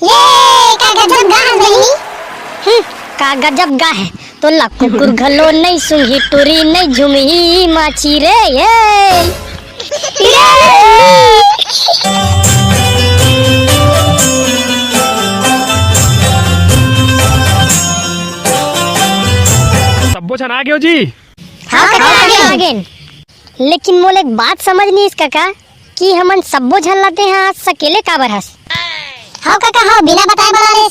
ये का गजब गा है भाई। का गजब गा है तो लक्कू कुरघलो नहीं सुंघी टूरी नहीं झुमही माची रे ये। सब्बो छन आ गयो जी। हाँ काका आगे। लेकिन मोले एक बात समझ नहीं इसका का कि हमन सब्बो झन लाते हैं आज सकेले काबर हस। हाँ काका हाँ बिना बताए बता रे।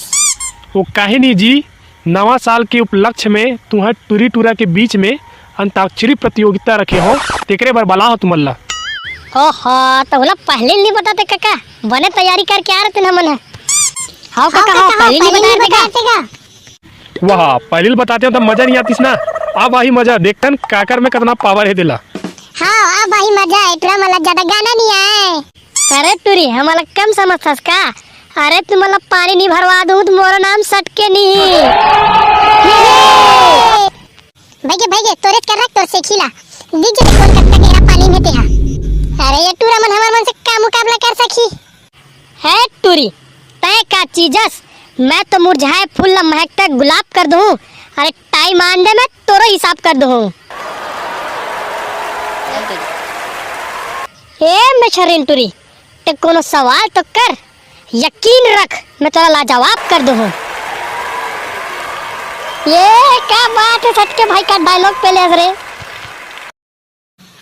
वो काहे नहीं जी, नवा साल के उपलक्ष्य में तुहा टूरी टूरा के बीच में अंताक्षरी प्रतियोगिता रखे हो, तेकरे बर बला हो तुमल्ला। ओहो तो बोला पहले नहीं बताते काका, बने तैयारी करके आ रहे थे हमन। हाँ काका हाँ पहले नहीं बताते का। वाह पहले बताते हो तो मजा नहीं आतीस ना। अब आई मजा देखतन काकर में कितना पावर है दिला। हाँ अब भाई मजा है, टूरा मला ज्यादा गाना नहीं आए। अरे टूरी हमारा कम समझतास का। अरे तुम्हारा पानी नहीं भरवा दूं तो मोरा नाम सटके नहीं। भाई तोरे कर रख तो से खिला दीजिए कौन कत्ता गहरा पानी में तेहा। अरे ये टूरा मन हमार मन से का मुकाबला कर सकी है टूरी तय का चीजस। मैं तो मुरझाए फूल महकता गुलाब कर दूं। अरे टाइम आन दे मैं तोरो हिसाब कर दूं। ए मेछरिन टूरी ते कोनो सवाल तो कर, यकीन रख मैं तेरा लाजवाब कर दूं। ये क्या बात है सटके भाई का डायलॉग पे ले रे।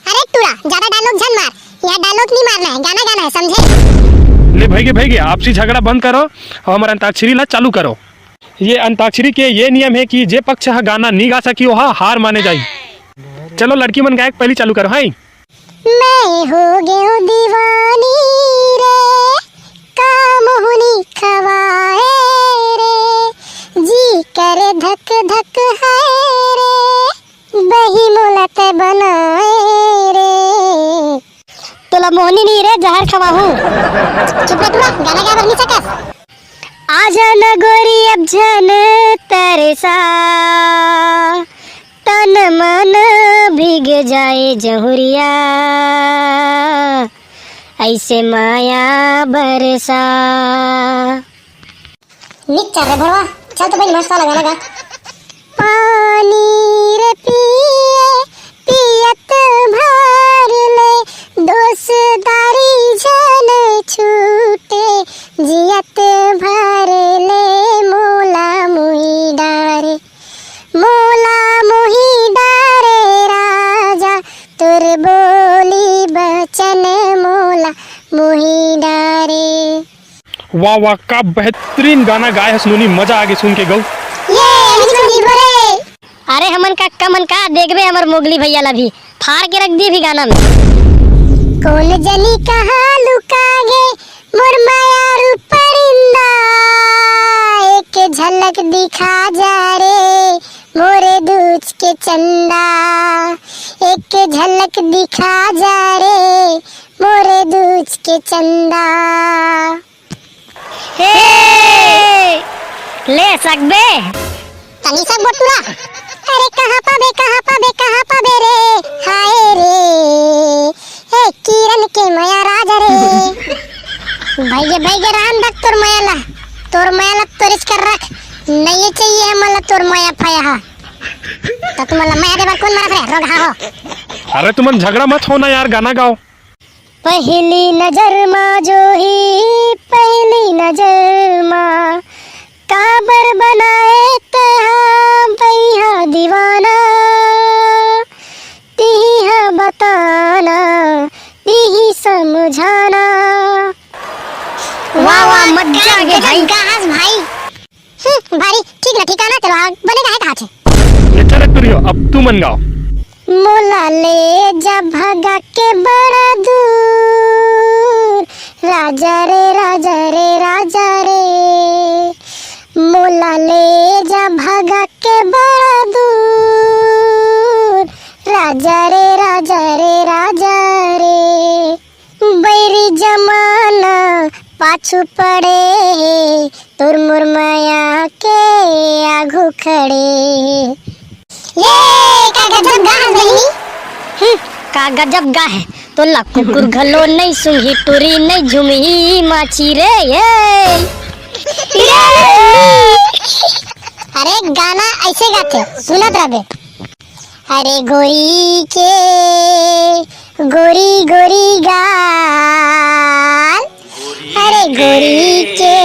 अरे टूरा ज्यादा डायलॉग झन मार, यहाँ डायलॉग नहीं मारना है, गाना गाना है समझे। ले भाई आपसी झगड़ा बंद करो और हमारा अंताक्षरी ला चालू करो। ये अंताक्षरी के ये नियम है कि जे पक्ष गाना नहीं गा सकी वह हार माने जाई। चलो लड़की मन गायक पहले चालू करो। हाई मैं हो गयो दीवानी रे काम हुनी खवाए रे जी करे धक धक है रे बही मोलत बनाए रे। तोला मोहनी नहीं रे जहर खवाहूं। चुप रह गाना गा नहीं सकस। आजा न गोरी अब जन तरसा तन मन भीग जाए जहुरिया ऐसे माया बरसा। निक चल रे भरवा चल तो भाई मस्त वाला गाना गा। पानी रे पिए पियत भर ले दोस्तारी जन छूटे जियत भर ले मोला मुही डारे राजा तुर बोली बचन मोला मुही डारे। वाह वाह का बेहतरीन गाना गाए है सुनी, मजा आ गई सुन के गौ। अरे हमन का मन का देखबे हमर मोगली भैया ला भी फाड़ के रख दी भी गाना में। कौन जनी कहाँ लुका गे मोर माया रूपरिंदा एक झलक दिखा जा रे मोरे दूज के चंदा एक झलक दिखा जा रे मोरे दूज के चंदा। हे ले सकबे तनी सब बोटुरा। अरे कहाँ पाबे रे हाय रे हे किरण के माया राजा रे। भाई राम भक्त तोर माया तोरिस कर रख नहीं चाहिए हमला तोर माया फाया तो तुम्हारा माया देवर कौन मारा रे रोग हो। अरे तुमन झगड़ा मत हो ना यार, गाना गाओ। पहली नजर माँ जो ही पहली नजर माँ काबर बनाए तहा भैया दीवाना तीहा बताना तीही समझाना। वाह वाह मजा आ गया भाई। गास भाई भारी ठीक ना ठिकाना चलो बनेगा है कहाँ छे। ये चल टूरियो अब तू मन गाओ। मोला ले जा भगा के बड़ा दूर राजा रे मोला ले जा भगा के बड़ा दूर राजा रे बैरी जमाना पाछू पड़े तुर मुरमया के आगू खड़े। ये का गजब गा है भाई। का गजब गा है तो लक्कू कुरघलो नहीं सुंघी टूरी नहीं झुमही माची रे ये। ऐसे गाते सुनत रहबे। अरे गोरी गोरी गाल, अरे गोरी के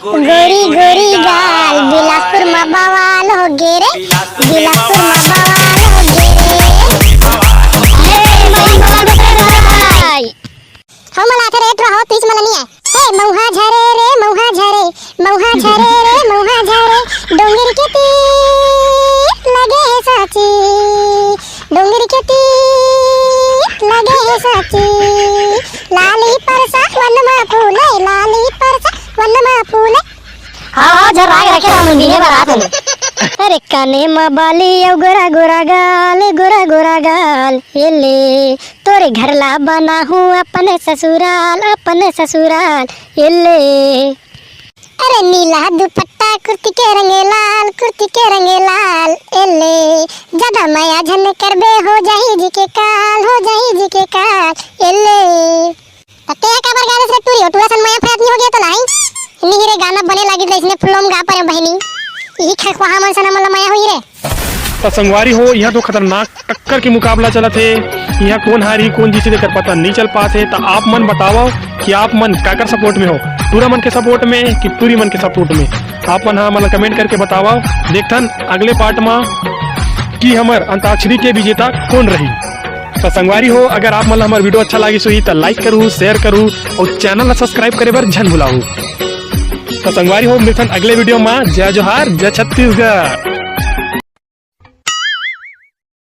गोरी गाल, बिलासपुर में बवाल हो गे रे, बिलासपुर में बवाल हो गे रे। हम लाते रे तो हो तीस मला नहीं है। हे मौहा झरे रे मौहा झरे, मौहा झरे रे मौहा झरे, डोंगर के तीर लगे है साची, डोंगर के तीर लगे है साची, लाली परसा वन में फूले, लाली परसा वन में फूले। हाँ जब राग रखे हम डीजे बारात में। अरे काने में बाली और गोरा गोरा गाल, गोरा गोरा गाल, ये ले तोरे घर ला बना हूँ अपने ससुराल, अपने ससुराल, ये ले। अरे नीला दुपट्टा कुर्ती के रंगे लाल, कुर्ती के रंगे लाल, एले ज्यादा माया झन करबे हो जाही जी के काल, हो जाही जी के काल, एले तते का बार गाने से टूरी टूरा सन माया प्रयत्न हो गया तो लाई इन्हीं रे गाना बने लगी तो इसने फिल्म गा पाए बहनी यही खखवा मन सन मला माया हुई रे। तो संगवारी हो, यहाँ तो खतरनाक टक्कर के मुकाबला चला थे। यहाँ कौन हारी कौन जीते देकर पता नहीं चल पाते। तो आप मन बताओ कि आप मन काकर सपोर्ट में हो, टूरा मन के सपोर्ट में कि टूरी मन के सपोर्ट में। आप मन हाँ मतलब कमेंट करके बताओ। देखथन अगले पार्ट में कि हमार अंताक्षरी के विजेता कौन रही। तो संगवारी हो, अगर आप मन हमार वीडियो अच्छा लगी सो तो लाइक करूँ, शेयर करूँ और चैनल सब्सक्राइब करे बर झन भुलाऊँ। तो संगवारी हो, मिलथन अगले वीडियो में। जय जोहार, जय छत्तीसगढ़।